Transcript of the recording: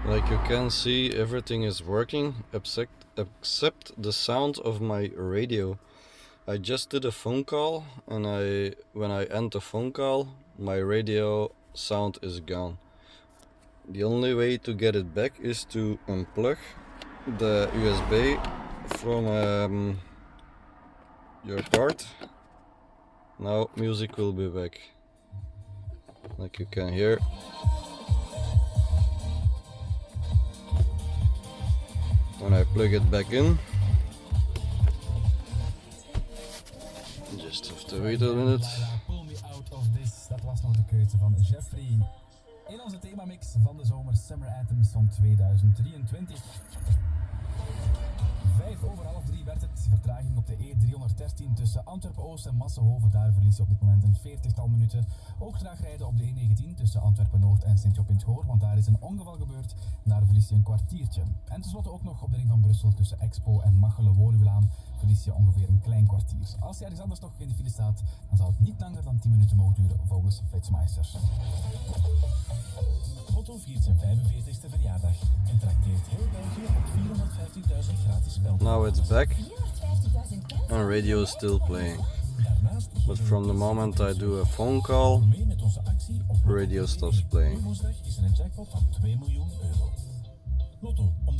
Like you can see, everything is working except the sound of my radio. I just did a phone call, and when I end the phone call, my radio sound is gone. The only way to get it back is to unplug the USB from your card. Now music will be back, like you can hear. When I plug it back in, just have to wait a minute. Pull me out of this. Dat was nog de keuze van Jeffrey. In onze themamix van de zomer Summer Anthems van 2023. 2:05 werd het. Vertraging op de E313 tussen Antwerpen-Oost en Massenhoven. Daar verlies je op dit moment een 40-tal minuten. Ook traag rijden op de E19 tussen Antwerpen-Noord en Sint-Job-in-het-Goor, want daar is een ongeval gebeurd. Daar verlies je een kwartiertje. En tenslotte ook nog op de ring van Brussel tussen Expo en Machelen-Woluwelaan verlies je ongeveer een klein kwartier. Als je ergens anders nog in de file staat, dan zal het niet langer dan 10 minuten mogen duren volgens Flitsmeister. Lotto viert zijn 45e verjaardag en trakteert heel België op 450.000 gratis spel. Now it's back and radio is still playing. But from the moment I do a phone call, radio stops playing. Woensdag is er een jackpot van 2 miljoen euro. Lotto.